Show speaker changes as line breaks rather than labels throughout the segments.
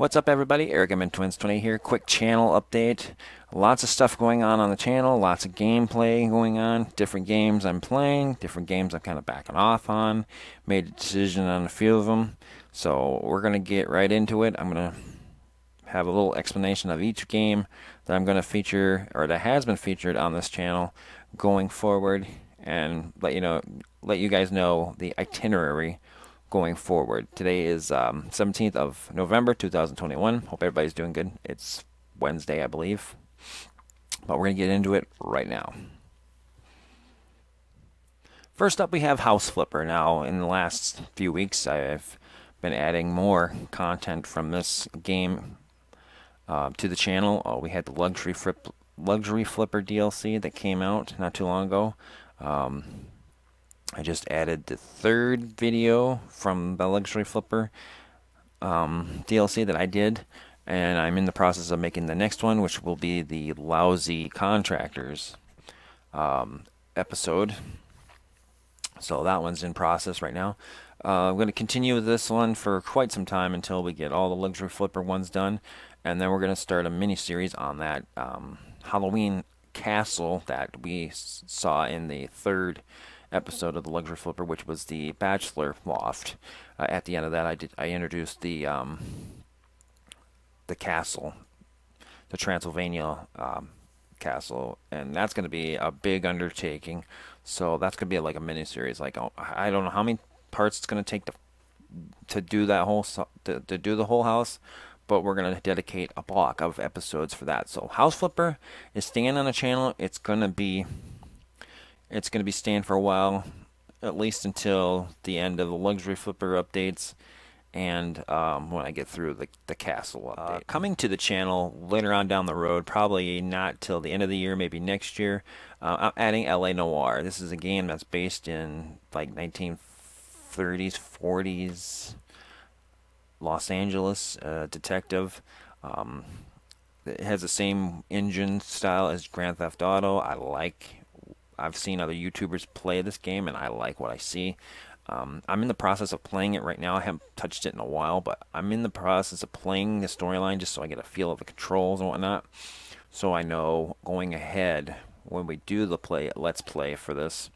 What's up, everybody? Eric and Twins 20 here. Quick channel update. Lots of stuff going on the channel. Lots of gameplay going on. Different games I'm playing. Different games I'm kind of backing off on. Made a decision on a few of them. So we're going to get right into it. I'm going to have a little explanation of each game that I'm going to feature, or that has been featured on this channel going forward, and let you guys know the itinerary going forward. Today is 17th of November 2021. Hope everybody's doing good. It's Wednesday, I believe. But we're going to get into it right now. First up, we have House Flipper. Now, in the last few weeks, I've been adding more content from this game to the channel. We had the Luxury Flipper DLC that came out not too long ago. I just added the third video from the Luxury Flipper DLC that I did, and I'm in the process of making the next one, which will be the Lousy Contractors episode. So that one's in process right now. I'm going to continue with this one for quite some time until we get all the Luxury Flipper ones done, and then we're going to start a mini-series on that Halloween castle that we saw in the third episode of the Luxury Flipper, which was the Bachelor Loft. At the end of that, I introduced the castle, the Transylvania castle, and that's going to be a big undertaking. So that's going to be like a mini series. Like, I don't know how many parts it's going to take to do that whole to do the whole house, but we're going to dedicate a block of episodes for that. So House Flipper is staying on the channel. It's going to be staying for a while, at least until the end of the Luxury Flipper updates, and when I get through the castle update. Coming to the channel later on down the road, probably not till the end of the year, maybe next year, I'm adding LA Noire. This is a game that's based in like 1930s, 40s Los Angeles detective. It has the same engine style as Grand Theft Auto. I've seen other YouTubers play this game, and I like what I see. I'm in the process of playing it right now. I haven't touched it in a while, but I'm in the process of playing the storyline just so I get a feel of the controls and whatnot. So I know going ahead when we do the let's play for this,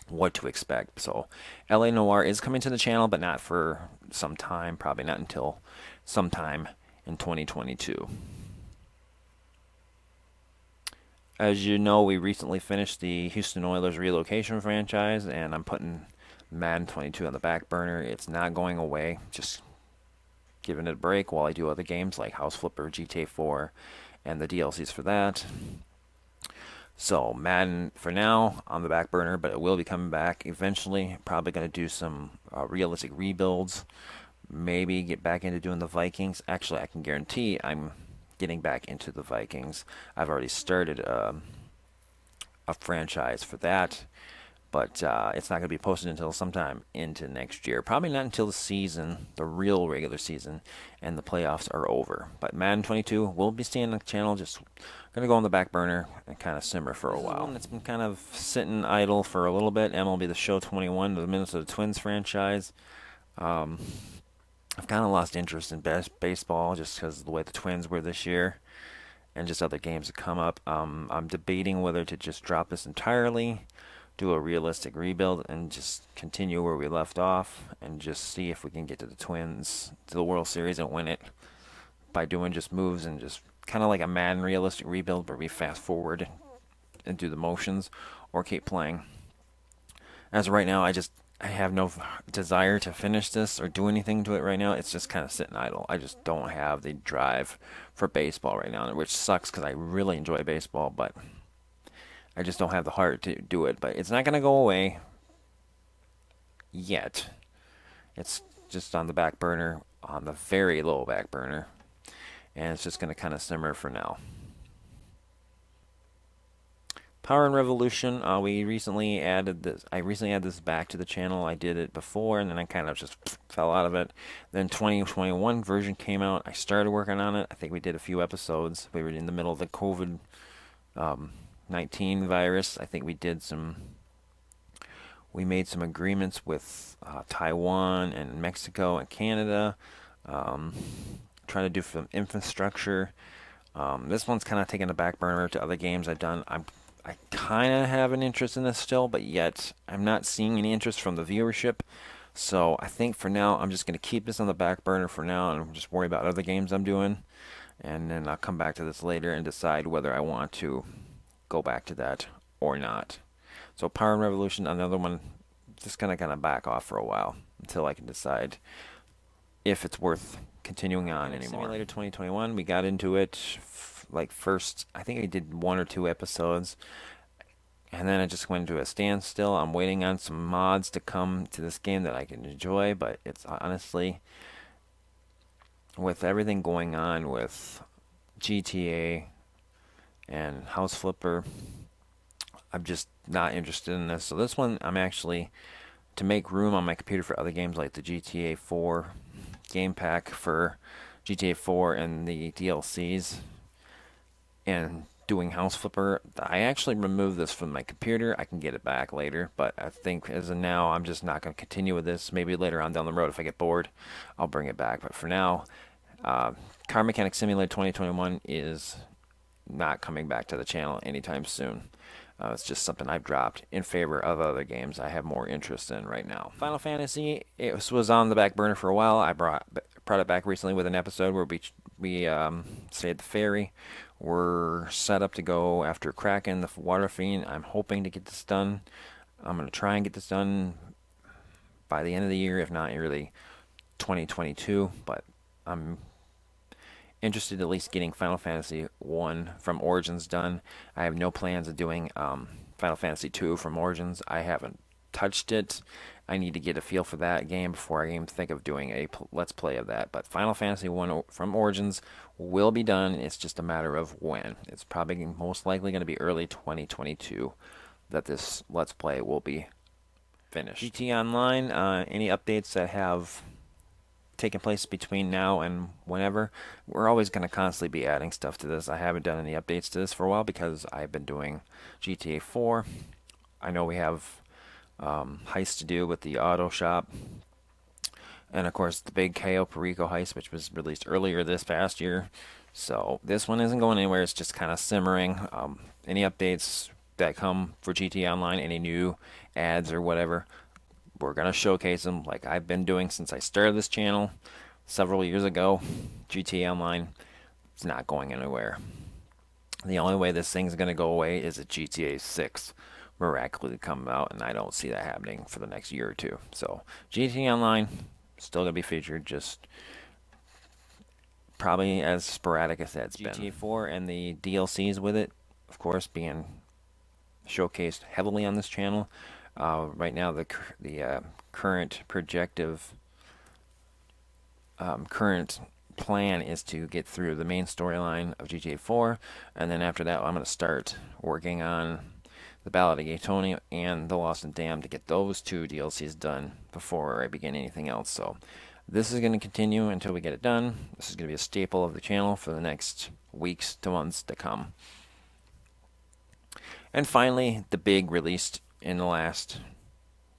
what to expect. So LA Noire is coming to the channel, but not for some time. Probably not until sometime in 2022. As you know, we recently finished the Houston Oilers relocation franchise, and I'm putting Madden 22 on the back burner. It's not going away, just giving it a break while I do other games like House Flipper, GTA 4, and the DLCs for that. So Madden for now on the back burner, but it will be coming back eventually. Probably going to do some realistic rebuilds. Maybe get back into doing the Vikings. Actually, I can guarantee I'm getting back into the Vikings. I've already started a franchise for that, but it's not going to be posted until sometime into next year. Probably not until the season, the real regular season, and the playoffs are over. But Madden 22 will be staying on the channel, just going to go on the back burner and kind of simmer for a while. It's been kind of sitting idle for a little bit. MLB The Show 21, the Minnesota Twins franchise. I've kind of lost interest in baseball just because of the way the Twins were this year and just other games that come up. I'm debating whether to just drop this entirely, do a realistic rebuild, and just continue where we left off and just see if we can get to the Twins, to the World Series, and win it by doing just moves and just kind of like a Madden realistic rebuild where we fast forward and do the motions, or keep playing. As of right now, I have no desire to finish this or do anything to it right now. It's just kind of sitting idle. I just don't have the drive for baseball right now, which sucks because I really enjoy baseball, but I just don't have the heart to do it. But it's not going to go away yet. It's just on the back burner, on the very low back burner, and it's just going to kind of simmer for now. Power and Revolution, we recently added this. I recently added this back to the channel. I did it before, and then I kind of just fell out of it. Then 2021 version came out. I started working on it. I think we did a few episodes. We were in the middle of the COVID-19 virus. I think we made some agreements with Taiwan and Mexico and Canada. trying to do some infrastructure. This one's kind of taking a back burner to other games I've done. I kind of have an interest in this still, but yet I'm not seeing any interest from the viewership. So I think for now I'm just going to keep this on the back burner for now and just worry about other games I'm doing. And then I'll come back to this later and decide whether I want to go back to that or not. So Power and Revolution, another one, just gonna kind of back off for a while until I can decide if it's worth continuing on anymore. Simulator 2021, we got into it like first, I think I did 1 or 2 episodes, and then I just went into a standstill. I'm waiting on some mods to come to this game that I can enjoy, but it's honestly, with everything going on with GTA and House Flipper, I'm just not interested in this. So this one, I'm actually, to make room on my computer for other games like the GTA 4 game pack for GTA 4 and the DLCs, and doing House Flipper, I actually removed this from my computer. I can get it back later, but I think as of now, I'm just not going to continue with this. Maybe later on down the road, if I get bored, I'll bring it back. But for now, Car Mechanic Simulator 2021 is not coming back to the channel anytime soon. It's just something I've dropped in favor of other games I have more interest in right now. Final Fantasy, it was on the back burner for a while. I brought it back recently with an episode where we stayed at the ferry. We're set up to go after Kraken, the Water Fiend. I'm hoping to get this done. I'm going to try and get this done by the end of the year, if not early 2022, but I'm interested at least getting Final Fantasy 1 from Origins done. I have no plans of doing Final Fantasy 2 from Origins. I haven't touched it. I need to get a feel for that game before I even think of doing a Let's Play of that. But Final Fantasy 1 from Origins will be done. It's just a matter of when. It's probably most likely going to be early 2022 that this Let's Play will be finished. GT Online, any updates that have taking place between now and whenever, we're always going to constantly be adding stuff to this. I haven't done any updates to this for a while because I've been doing GTA 4. I know we have heists to do with the auto shop, and of course the big Cayo Perico heist, which was released earlier this past year. So this one isn't going anywhere. It's just kind of simmering. Any updates that come for GTA Online, any new ads or whatever, we're going to showcase them like I've been doing since I started this channel several years ago. GTA Online is not going anywhere. The only way this thing's going to go away is if GTA 6 miraculously come out, and I don't see that happening for the next year or two. So GTA Online still going to be featured, just probably as sporadic as that's been. GTA 4 and the DLCs with it, of course, being showcased heavily on this channel. Right now, the current current plan is to get through the main storyline of GTA 4, and then after that, I'm going to start working on the Ballad of Gay Tony and The Lost and Damned to get those 2 DLCs done before I begin anything else. So this is going to continue until we get it done. This is going to be a staple of the channel for the next weeks to months to come. And finally, the big released in the last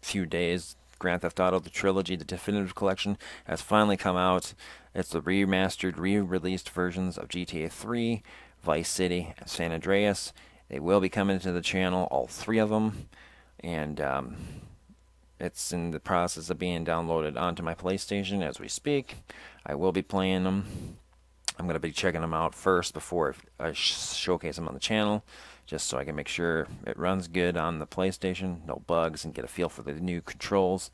few days, Grand Theft Auto, the Trilogy, the Definitive Collection, has finally come out. It's the remastered, re-released versions of GTA 3, Vice City, and San Andreas. They will be coming to the channel, all 3 of them, and it's in the process of being downloaded onto my PlayStation as we speak. I will be playing them. I'm going to be checking them out first before I showcase them on the channel, just so I can make sure it runs good on the PlayStation, no bugs, and get a feel for the new controls,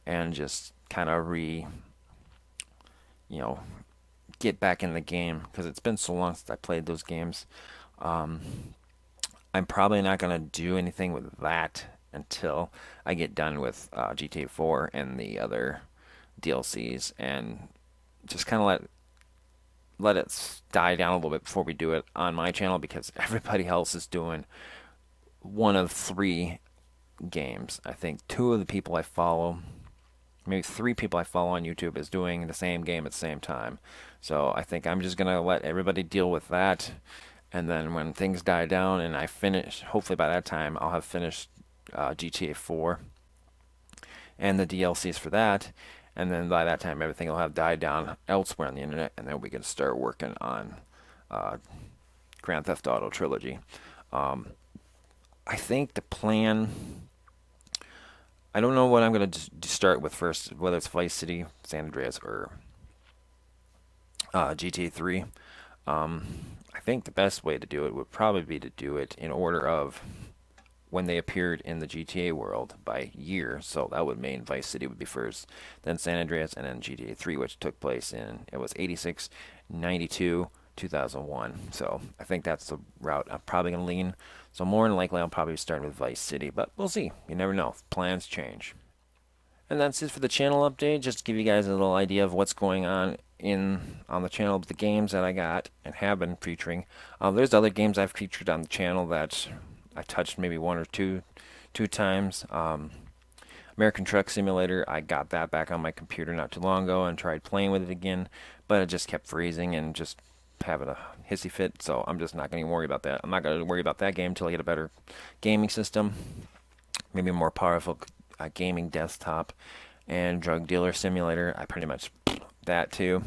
and just kind of get back in the game, because it's been so long since I played those games. I'm probably not going to do anything with that until I get done with GTA 4 and the other DLCs, and just kind of let it die down a little bit before we do it on my channel, because everybody else is doing one of 3 games. I think 2 of the people I follow, maybe 3 people I follow on YouTube, is doing the same game at the same time. So I think I'm just going to let everybody deal with that, and then when things die down and I finish, hopefully by that time I'll have finished GTA 4 and the DLCs for that, and then by that time everything will have died down elsewhere on the internet, and then we can start working on uh, Grand Theft Auto Trilogy. Um, I think the plan. I don't know what I'm going to start with first, whether it's Vice City, San Andreas, or GTA 3. Um, I think the best way to do it would probably be to do it in order of when they appeared in the GTA world by year. So that would mean Vice City would be first, then San Andreas, and then GTA 3, which took place in, it was 86, 92, 2001. So I think that's the route I'm probably going to lean. So more than likely I'll probably start with Vice City, but we'll see. You never know. Plans change. And that's it for the channel update. Just to give you guys a little idea of what's going on on the channel with the games that I got and have been featuring. There's other games I've featured on the channel that I touched maybe one or two times. American Truck Simulator, I got that back on my computer not too long ago and tried playing with it again, but it just kept freezing and just having a hissy fit, so I'm just not going to worry about that. I'm not going to worry about that game until I get a better gaming system, maybe a more powerful gaming desktop. And Drug Dealer Simulator, I pretty much that too.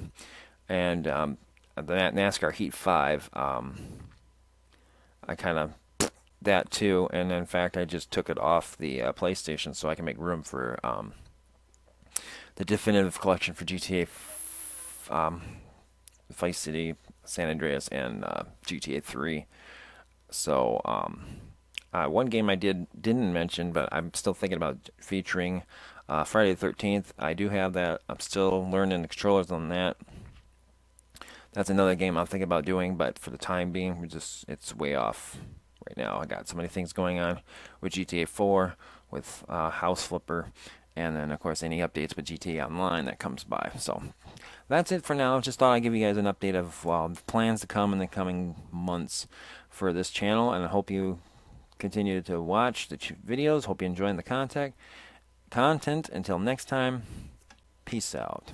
And the NASCAR Heat 5, I kind of that too. And in fact, I just took it off the PlayStation so I can make room for the definitive collection for GTA, Vice City, San Andreas, and GTA 3. So one game I didn't mention, but I'm still thinking about featuring Friday the 13th. I do have that. I'm still learning the controllers on that. That's another game I'm thinking about doing, but for the time being, it's way off right now. I got so many things going on with GTA 4, with House Flipper, and then of course any updates with GTA Online that comes by. So that's it for now. Just thought I'd give you guys an update of plans to come in the coming months for this channel, and I hope you continue to watch the videos. Hope you're enjoying the content. Until next time, peace out.